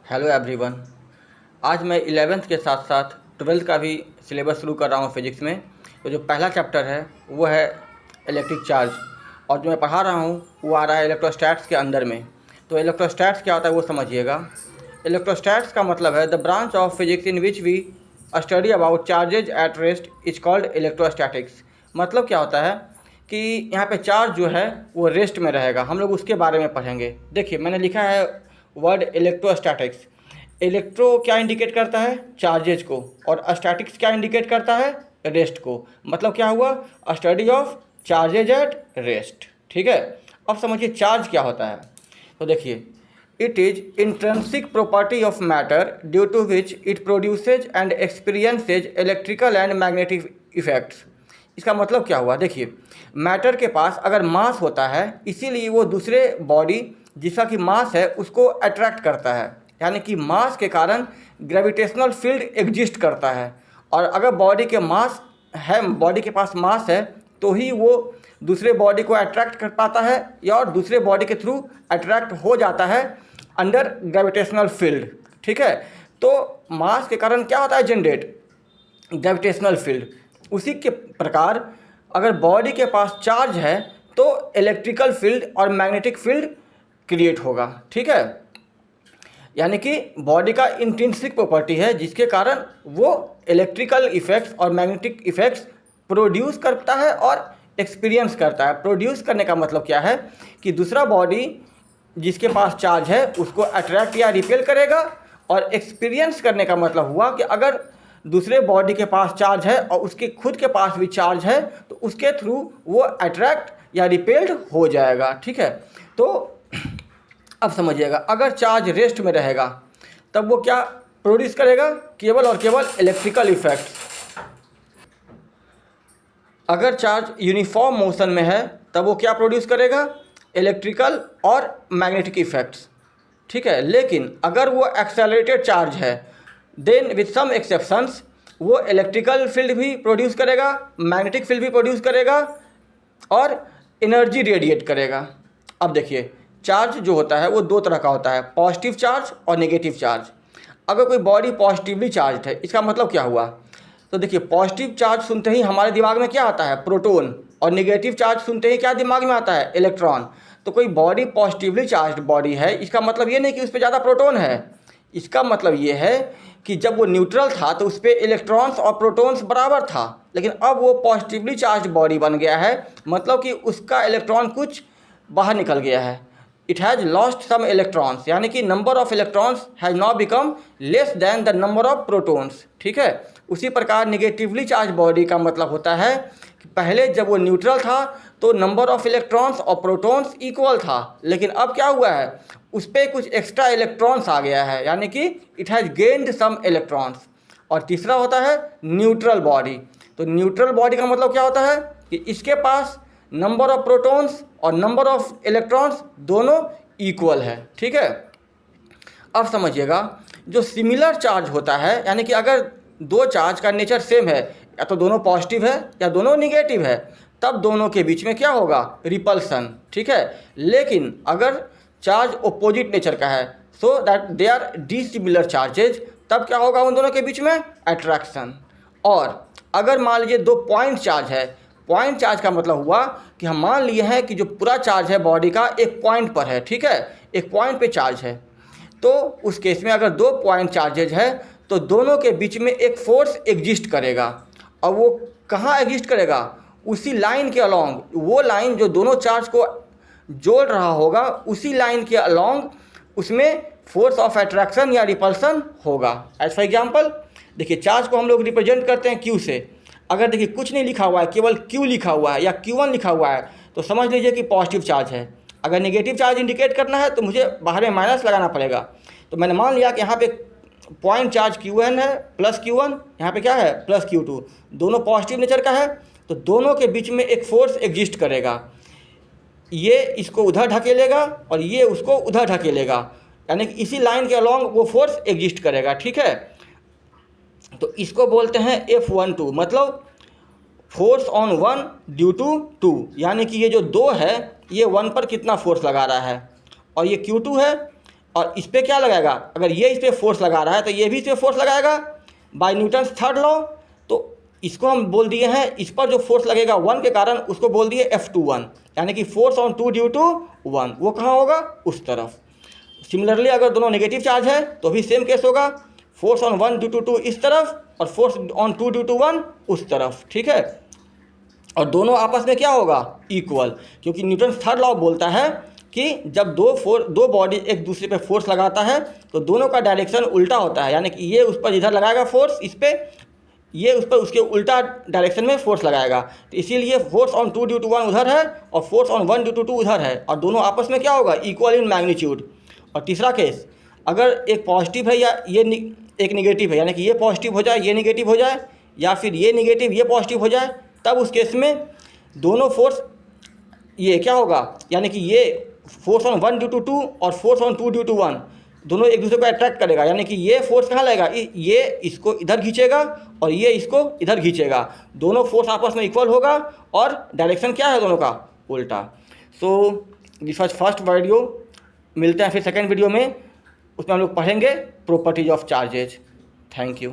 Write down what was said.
Hello everyone. आज मैं 11th के साथ साथ 12th का भी सिलेबस शुरू कर रहा हूँ फिज़िक्स में। तो जो पहला चैप्टर है वो है इलेक्ट्रिक चार्ज, और जो मैं पढ़ा रहा हूँ वो आ रहा है इलेक्ट्रोस्टैट्स के अंदर में। तो इलेक्ट्रोस्टैट्स क्या होता है वो समझिएगा। इलेक्ट्रोस्टैट्स का मतलब है the branch of physics in which we study about charges at rest is called electrostatics. मतलब क्या होता है कि यहाँ पे चार्ज जो है वो रेस्ट में रहेगा, हम लोग उसके बारे में पढ़ेंगे। देखिए मैंने लिखा है वर्ड इलेक्ट्रोस्टैटिक्स। इलेक्ट्रो क्या इंडिकेट करता है? चार्जेज को, और स्टैटिक्स क्या इंडिकेट करता है? रेस्ट को। मतलब क्या हुआ? Study of charges at rest. ठीक है, अब समझिए चार्ज क्या होता है। तो देखिए, it is intrinsic property of matter due to which it produces and experiences electrical and magnetic effects. इसका मतलब क्या हुआ? देखिए, मैटर के पास अगर मास होता है, इसीलिए वो दूसरे बॉडी जिसका कि मास है उसको अट्रैक्ट करता है, यानी कि मास के कारण ग्रेविटेशनल फील्ड एग्जिस्ट करता है। और अगर बॉडी के मास है, बॉडी के पास मास है, तो ही वो दूसरे बॉडी को अट्रैक्ट कर पाता है या और दूसरे बॉडी के थ्रू अट्रैक्ट हो जाता है अंडर ग्रेविटेशनल फील्ड। ठीक है, तो मास के कारण क्या होता है? Generate gravitational field. उसी के प्रकार अगर बॉडी के पास चार्ज है तो इलेक्ट्रिकल फील्ड और मैग्नेटिक फील्ड क्रिएट होगा। ठीक है, यानी कि बॉडी का इंट्रिंसिक प्रॉपर्टी है जिसके कारण वो इलेक्ट्रिकल इफेक्ट्स और मैग्नेटिक इफेक्ट्स प्रोड्यूस करता है और एक्सपीरियंस करता है। प्रोड्यूस करने का मतलब क्या है कि दूसरा बॉडी जिसके पास चार्ज है उसको अट्रैक्ट या रिपेल करेगा, और एक्सपीरियंस करने का मतलब हुआ कि अगर दूसरे बॉडी के पास चार्ज है और उसके खुद के पास भी चार्ज है तो उसके थ्रू वो अट्रैक्ट या रिपेल्ड हो जाएगा। ठीक है, तो अब समझिएगा, अगर चार्ज रेस्ट में रहेगा तब वो क्या प्रोड्यूस करेगा? केवल और केवल इलेक्ट्रिकल इफेक्ट्स। अगर चार्ज यूनिफॉर्म मोशन में है तब वो क्या प्रोड्यूस करेगा? इलेक्ट्रिकल और मैग्नेटिक इफेक्ट्स। ठीक है, लेकिन अगर वो एक्सेलरेटेड चार्ज है देन विथ सम एक्सेप्शंस वो इलेक्ट्रिकल फील्ड भी प्रोड्यूस करेगा, मैग्नेटिक फील्ड भी प्रोड्यूस करेगा और एनर्जी रेडिएट करेगा। अब देखिए, चार्ज जो होता है वो दो तरह का होता है, पॉजिटिव चार्ज और नेगेटिव चार्ज। अगर कोई बॉडी पॉजिटिवली चार्ज है, इसका मतलब क्या हुआ? तो देखिए, पॉजिटिव चार्ज सुनते ही हमारे दिमाग में क्या आता है? प्रोटॉन। और नेगेटिव चार्ज सुनते ही क्या दिमाग में आता है? इलेक्ट्रॉन। तो कोई बॉडी पॉजिटिवली चार्ज बॉडी है, इसका मतलब ये नहीं कि उस पर ज़्यादा प्रोटॉन है। इसका मतलब ये है कि जब वो न्यूट्रल था तो उस पर इलेक्ट्रॉन्स और प्रोटॉन्स बराबर था, लेकिन अब वो पॉजिटिवली चार्ज बॉडी बन गया है, मतलब कि उसका इलेक्ट्रॉन कुछ बाहर निकल गया है। It has lost some electrons, यानी कि number of electrons has now become less than the number of protons. ठीक है, उसी प्रकार निगेटिवली चार्ज बॉडी का मतलब होता है कि पहले जब वो न्यूट्रल था तो नंबर ऑफ इलेक्ट्रॉन्स और प्रोटॉन्स इक्वल था, लेकिन अब क्या हुआ है? उस पर कुछ एक्स्ट्रा इलेक्ट्रॉन्स आ गया है, यानी कि it has gained some electrons. और तीसरा होता है न्यूट्रल बॉडी। तो न्यूट्रल बॉडी का मतलब क्या होता है कि इसके पास नंबर ऑफ प्रोटॉन्स और नंबर ऑफ इलेक्ट्रॉन्स दोनों इक्वल है। ठीक है, अब समझिएगा, जो सिमिलर चार्ज होता है, यानी कि अगर दो चार्ज का नेचर सेम है, या तो दोनों पॉजिटिव है या दोनों निगेटिव है, तब दोनों के बीच में क्या होगा? रिपल्सन। ठीक है, लेकिन अगर चार्ज ओपोजिट नेचर का है, so that they are dissimilar charges, तब क्या होगा उन दोनों के बीच में? अट्रैक्शन। और अगर मान लीजिए दो पॉइंट चार्ज है, पॉइंट चार्ज का मतलब हुआ कि हम मान लिए हैं कि जो पूरा चार्ज है बॉडी का एक पॉइंट पर है। ठीक है, एक पॉइंट पे चार्ज है, तो उस केस में अगर दो पॉइंट चार्जेज है तो दोनों के बीच में एक फोर्स एग्जिस्ट करेगा। और वो कहाँ एग्जिस्ट करेगा? उसी लाइन के अलॉन्ग, वो लाइन जो दोनों चार्ज को जोड़ रहा होगा, उसी लाइन के अलॉन्ग उसमें फोर्स ऑफ अट्रैक्शन या रिपल्सन होगा। एज फॉर एग्जाम्पल, देखिए, चार्ज को हम लोग रिप्रेजेंट करते हैं क्यू से। अगर देखिए कुछ नहीं लिखा हुआ है, केवल क्यू लिखा हुआ है या Q1 लिखा हुआ है, तो समझ लीजिए कि पॉजिटिव चार्ज है। अगर नेगेटिव चार्ज इंडिकेट करना है तो मुझे बाहर में माइनस लगाना पड़ेगा। तो मैंने मान लिया कि यहाँ पे पॉइंट चार्ज Q1 है प्लस Q1, यहाँ पे क्या है? Plus Q2। दोनों पॉजिटिव नेचर का है, तो दोनों के बीच में एक फोर्स एग्जिस्ट करेगा। ये इसको उधर ढकेलेगा और ये उसको उधर ढकेलेगा, यानी कि इसी लाइन के अलॉन्ग वो फोर्स एग्जिस्ट करेगा। ठीक है, तो इसको बोलते हैं F12, मतलब force on one due to two, यानी कि ये जो दो है ये वन पर कितना फोर्स लगा रहा है, और ये Q2 है, और इस पर क्या लगाएगा, अगर ये इस पर फोर्स लगा रहा है तो ये भी इस पर फोर्स लगाएगा बाय न्यूटन्स थर्ड लॉ। तो इसको हम बोल दिए हैं, इस पर जो फोर्स लगेगा 1 के कारण उसको बोल दिए F21, यानी कि फोर्स ऑन 2 ड्यू टू 1, वो कहाँ होगा, उस तरफ। सिमिलरली अगर दोनों नेगेटिव चार्ज है तो भी सेम केस होगा, फोर्स ऑन 1 ड्यू टू 2 इस तरफ और फोर्स ऑन 2 ड्यू टू 1 उस तरफ, ठीक है। और दोनों आपस में क्या होगा, इक्वल, क्योंकि न्यूटन थर्ड लॉ बोलता है कि जब दो बॉडी एक दूसरे पे फोर्स लगाता है तो दोनों का डायरेक्शन उल्टा होता है, यानी कि ये उस पर इधर लगाएगा फोर्स इस पर, ये उस पर उसके उल्टा डायरेक्शन में फोर्स लगाएगा। तो इसीलिए फोर्स ऑन 2 ड्यू टू 1 उधर है और फोर्स ऑन 1 ड्यू टू 2 उधर है, और दोनों आपस में क्या होगा, इक्वल इन मैग्नीट्यूड। और तीसरा केस, अगर एक पॉजिटिव है या ये एक निगेटिव है, यानी कि ये पॉजिटिव हो जाए ये निगेटिव हो जाए, या फिर ये निगेटिव ये पॉजिटिव हो जाए, तब उस केस में दोनों फोर्स ये क्या होगा, यानी कि ये फोर्स ऑन 1 ड्यू टू 2 और फोर्स ऑन 2 ड्यू टू 1 दोनों एक दूसरे को अट्रैक्ट करेगा, यानी कि ये फोर्स कहाँ लगेगा, ये इसको इधर खींचेगा और ये इसको इधर खींचेगा, दोनों फोर्स आपस में इक्वल होगा और डायरेक्शन क्या है दोनों का, उल्टा। So this was first video, मिलते हैं फिर सेकेंड वीडियो में, उसमें हम लोग पढ़ेंगे properties of charges. Thank you.